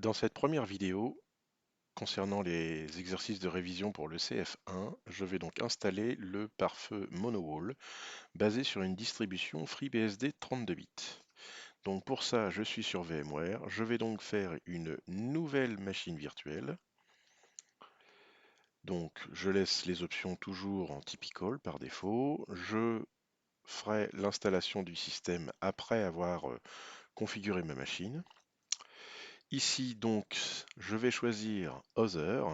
Dans cette première vidéo, concernant les exercices de révision pour le CF1, je vais donc installer le pare-feu MonoWall basé sur une distribution FreeBSD 32 bits. Donc pour ça, je suis sur VMware. Je vais donc faire une nouvelle machine virtuelle. Donc je laisse les options toujours en typical par défaut. Je ferai l'installation du système après avoir configuré ma machine. Ici donc, je vais choisir Other.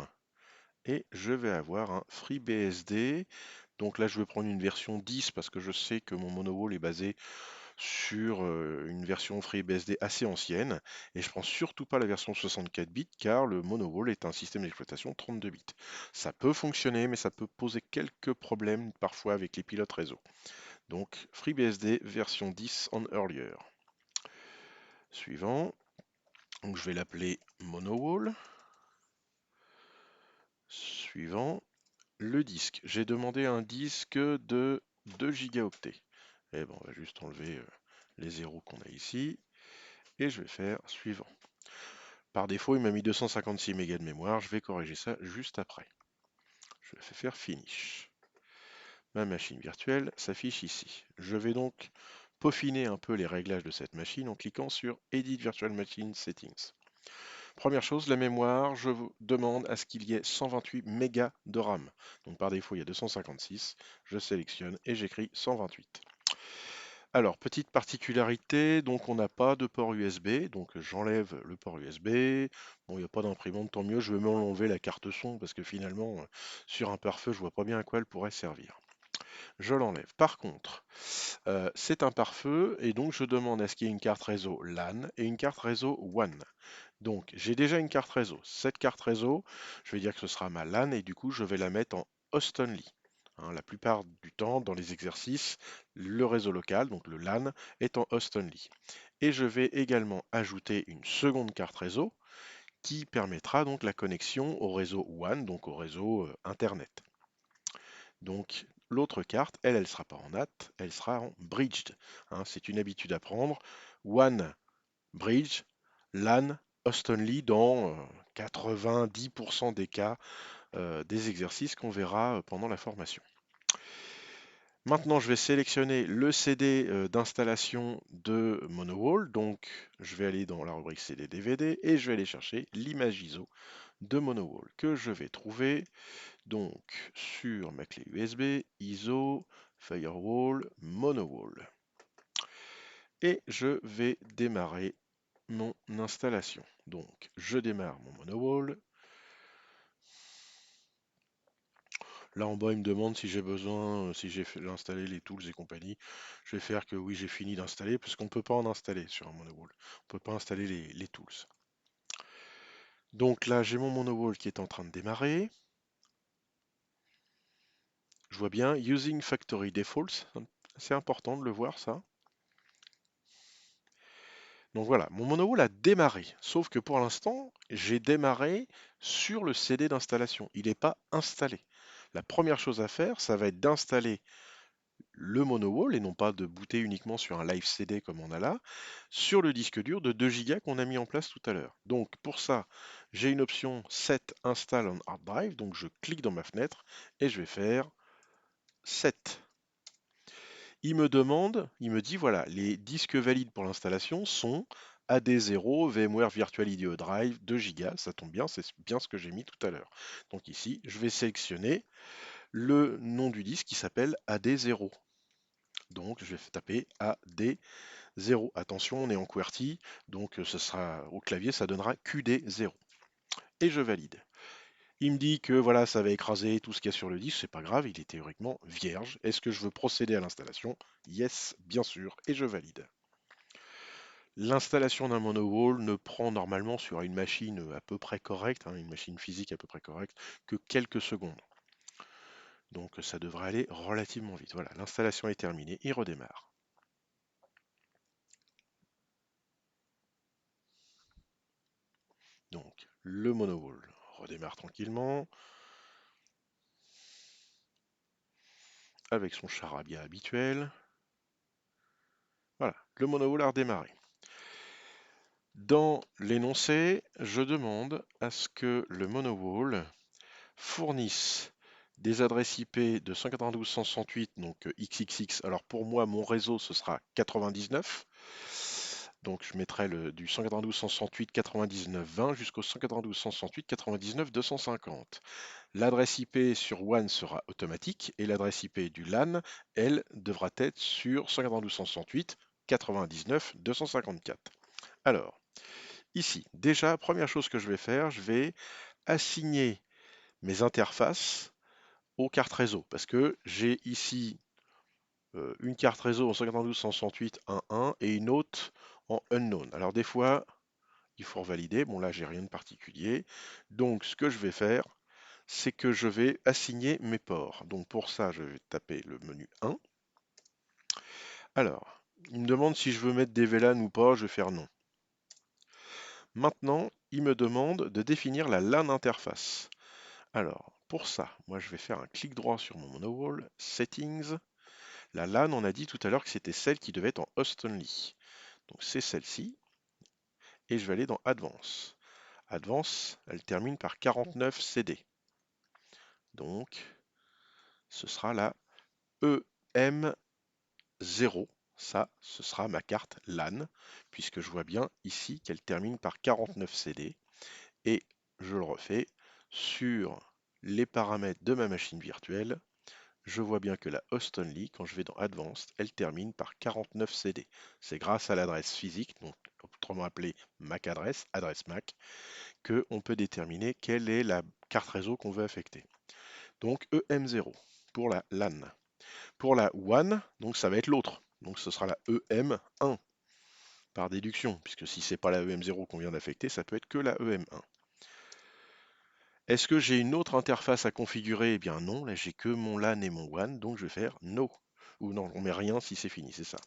Et je vais avoir un FreeBSD. Donc là, je vais prendre une version 10 parce que je sais que mon MonoWall est basé sur une version FreeBSD assez ancienne. Et je prends surtout pas la version 64 bits car le MonoWall est un système d'exploitation 32 bits. Ça peut fonctionner, mais ça peut poser quelques problèmes parfois avec les pilotes réseau. Donc FreeBSD version 10 en earlier. Suivant. Donc je vais l'appeler MonoWall. Suivant. Le disque. J'ai demandé un disque de 2 gigaoctets. Et bon, on va juste enlever les zéros qu'on a ici. Et je vais faire suivant. Par défaut, il m'a mis 256 mégas de mémoire. Je vais corriger ça juste après. Je vais faire Finish. Ma machine virtuelle s'affiche ici. Je vais donc peaufiner un peu les réglages de cette machine en cliquant sur Edit Virtual Machine Settings. Première chose, la mémoire, je vous demande à ce qu'il y ait 128 mégas de RAM. Donc par défaut, il y a 256. Je sélectionne et j'écris 128. Alors, petite particularité, donc on n'a pas de port USB, donc j'enlève le port USB. Bon, il n'y a pas d'imprimante, tant mieux, je vais même enlever la carte son parce que finalement, sur un pare-feu, je vois pas bien à quoi elle pourrait servir. Je l'enlève. Par contre, c'est un pare-feu et donc je demande à ce qu'il y ait une carte réseau LAN et une carte réseau WAN. Donc, j'ai déjà une carte réseau. Cette carte réseau, je vais dire que ce sera ma LAN et du coup, je vais la mettre en host only. Hein, la plupart du temps, dans les exercices, le réseau local, donc le LAN, est en host only. Et je vais également ajouter une seconde carte réseau qui permettra donc la connexion au réseau WAN, donc au réseau Internet. Donc, l'autre carte, elle ne sera pas en NAT, elle sera en bridged. Hein, c'est une habitude à prendre. WAN bridge, LAN, host only dans 90% des cas des exercices qu'on verra pendant la formation. Maintenant, je vais sélectionner le CD d'installation de MonoWall. Donc, je vais aller dans la rubrique CD DVD et je vais aller chercher l'image ISO de MonoWall que je vais trouver donc sur ma clé USB ISO Firewall MonoWall. Et je vais démarrer mon installation. Donc, je démarre mon MonoWall. Là en bas, il me demande si j'ai besoin, si j'ai installé les tools et compagnie. Je vais faire que oui, j'ai fini d'installer, parce qu'on ne peut pas en installer sur un MonoWall. On ne peut pas installer les tools. Donc là, j'ai mon MonoWall qui est en train de démarrer. Je vois bien Using Factory Defaults. C'est important de le voir, ça. Donc voilà, mon MonoWall a démarré. Sauf que pour l'instant, j'ai démarré sur le CD d'installation. Il n'est pas installé. La première chose à faire, ça va être d'installer le MonoWall et non pas de booter uniquement sur un live CD comme on a là, sur le disque dur de 2 Go qu'on a mis en place tout à l'heure. Donc pour ça, j'ai une option Set Install on Hard Drive, donc je clique dans ma fenêtre et je vais faire Set. Il me demande, il me dit voilà, les disques valides pour l'installation sont AD0 VMware Virtual IDE Drive 2 Go, ça tombe bien, c'est bien ce que j'ai mis tout à l'heure. Donc ici, je vais sélectionner le nom du disque qui s'appelle AD0. Donc je vais taper AD0. Attention, on est en QWERTY, donc ce sera au clavier, ça donnera QD0. Et je valide. Il me dit que voilà, ça va écraser tout ce qu'il y a sur le disque, c'est pas grave, il est théoriquement vierge. Est-ce que je veux procéder à l'installation? Yes, bien sûr, et je valide. L'installation d'un MonoWall ne prend normalement sur une machine à peu près correcte, une machine physique à peu près correcte, que quelques secondes. Donc ça devrait aller relativement vite. Voilà, l'installation est terminée, il redémarre. Donc le MonoWall redémarre tranquillement avec son charabia habituel. Voilà, le MonoWall a redémarré. Dans l'énoncé, je demande à ce que le monowall fournisse des adresses IP de 192.168, donc XXX. Alors pour moi, mon réseau, ce sera 99. Donc je mettrai du 192.168 99.20 jusqu'au 192.168 99 250. L'adresse IP sur WAN sera automatique et l'adresse IP du LAN, elle, devra être sur 192.168 99 254. Alors, ici, déjà, première chose que je vais faire, je vais assigner mes interfaces aux cartes réseau parce que j'ai ici une carte réseau en 192.168.1.1 et une autre en unknown. Alors des fois, il faut revalider. Bon là, j'ai rien de particulier. Donc ce que je vais faire, c'est que je vais assigner mes ports. Donc pour ça, je vais taper le menu 1. Alors, il me demande si je veux mettre des VLAN ou pas, je vais faire non. Maintenant, il me demande de définir la LAN interface. Alors, pour ça, moi je vais faire un clic droit sur mon monowall, Settings. La LAN, on a dit tout à l'heure que c'était celle qui devait être en host only. Donc c'est celle-ci. Et je vais aller dans Advanced. Advanced, elle termine par 49 CD. Donc, ce sera la EM0. Ça, ce sera ma carte LAN, puisque je vois bien ici qu'elle termine par 49 CD. Et je le refais sur les paramètres de ma machine virtuelle. Je vois bien que la host only, quand je vais dans Advanced, elle termine par 49 CD. C'est grâce à l'adresse physique, donc autrement appelée MAC adresse MAC, qu'on peut déterminer quelle est la carte réseau qu'on veut affecter. Donc EM0 pour la LAN. Pour la WAN, donc ça va être l'autre. Donc ce sera la EM1 par déduction, puisque si c'est pas la EM0 qu'on vient d'affecter, ça peut être que la EM1. Est-ce que j'ai une autre interface à configurer? Eh bien non, là j'ai que mon LAN et mon WAN, donc je vais faire No. Ou non, on met rien si c'est fini, c'est ça.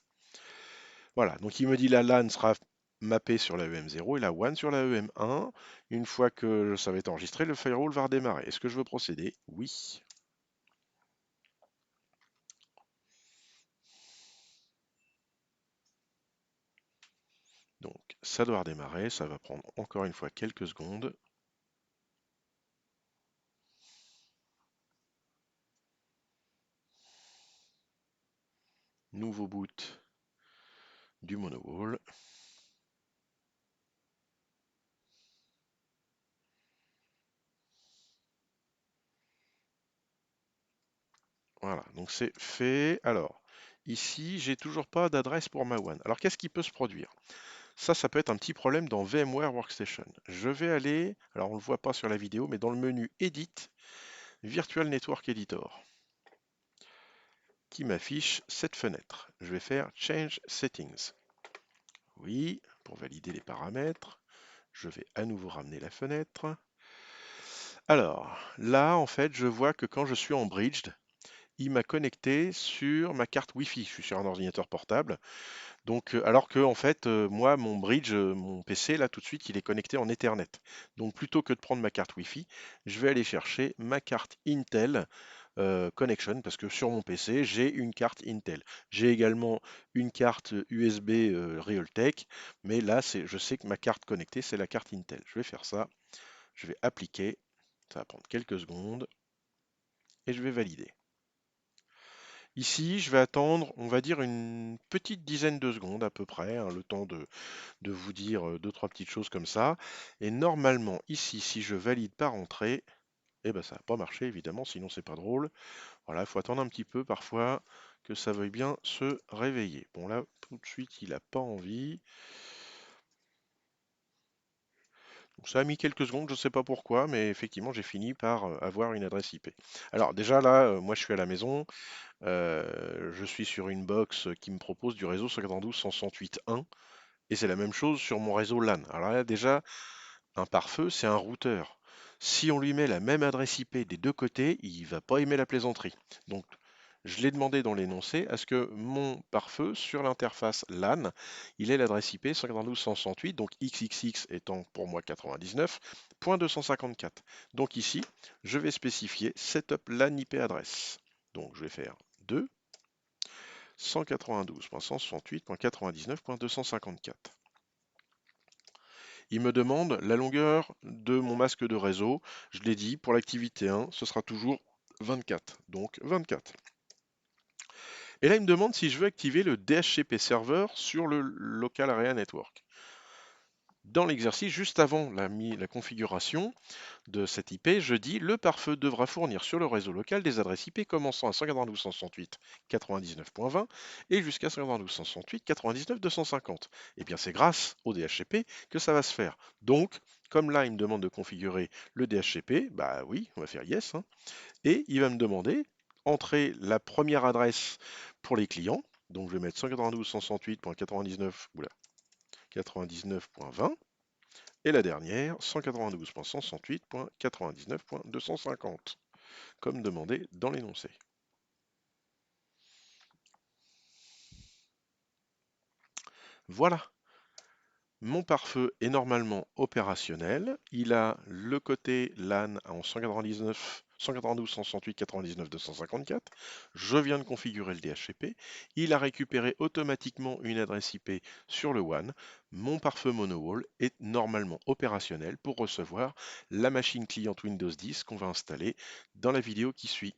Voilà, donc il me dit la LAN sera mappée sur la EM0 et la WAN sur la EM1. Une fois que ça va être enregistré, le firewall va redémarrer. Est-ce que je veux procéder? Oui. Donc ça doit redémarrer, ça va prendre encore une fois quelques secondes. Nouveau boot du monowall. Voilà, donc c'est fait. Alors, ici, j'ai toujours pas d'adresse pour ma WAN. Alors, qu'est-ce qui peut se produire? Ça peut être un petit problème dans VMware Workstation. Je vais aller, alors on ne le voit pas sur la vidéo, mais dans le menu Edit, Virtual Network Editor, qui m'affiche cette fenêtre. Je vais faire Change Settings. Oui, pour valider les paramètres. Je vais à nouveau ramener la fenêtre. Alors, là, en fait, je vois que quand je suis en bridged, il m'a connecté sur ma carte Wi-Fi. Je suis sur un ordinateur portable. Donc, alors que en fait, moi, mon bridge, mon PC, là, tout de suite, il est connecté en Ethernet. Donc, plutôt que de prendre ma carte Wi-Fi, je vais aller chercher ma carte Intel Connection, parce que sur mon PC, j'ai une carte Intel. J'ai également une carte USB Realtek, mais là, je sais que ma carte connectée, c'est la carte Intel. Je vais faire ça. Je vais appliquer. Ça va prendre quelques secondes et je vais valider. Ici, je vais attendre, on va dire, une petite dizaine de secondes à peu près, hein, le temps de vous dire deux, trois petites choses comme ça. Et normalement, ici, si je valide par entrée, eh ben, ça va pas marcher, évidemment, sinon c'est pas drôle. Voilà, il faut attendre un petit peu parfois que ça veuille bien se réveiller. Bon, là, tout de suite, il n'a pas envie. Donc, ça a mis quelques secondes, je ne sais pas pourquoi, mais effectivement, j'ai fini par avoir une adresse IP. Alors déjà là, moi je suis à la maison, je suis sur une box qui me propose du réseau 192.168.1 et c'est la même chose sur mon réseau LAN. Alors là déjà, un pare-feu, c'est un routeur. Si on lui met la même adresse IP des deux côtés, il va pas aimer la plaisanterie. Donc je l'ai demandé dans l'énoncé à ce que mon pare-feu sur l'interface LAN, il ait l'adresse IP 192.168, donc XXX étant pour moi 99.254. Donc ici, je vais spécifier setup LAN IP adresse. Donc je vais faire 2 192.168.99.254. Il me demande la longueur de mon masque de réseau. Je l'ai dit, pour l'activité 1, ce sera toujours 24. Donc 24. Et là, il me demande si je veux activer le DHCP server sur le Local Area Network. Dans l'exercice, juste avant la configuration de cette IP, je dis le pare-feu devra fournir sur le réseau local des adresses IP commençant à 192.168.99.20 et jusqu'à 192.168.99.250. Et bien c'est grâce au DHCP que ça va se faire. Donc, comme là il me demande de configurer le DHCP, bah oui, on va faire yes, hein. Et il va me demander entrer la première adresse pour les clients. Donc je vais mettre 192.168.99 ou là, 99.20 et la dernière 192.168.99.250 comme demandé dans l'énoncé. Voilà, mon pare-feu est normalement opérationnel. Il a le côté LAN en 192.168.99.254. Je viens de configurer le DHCP. Il a récupéré automatiquement une adresse IP sur le WAN. Mon pare-feu MonoWall est normalement opérationnel pour recevoir la machine client Windows 10 qu'on va installer dans la vidéo qui suit.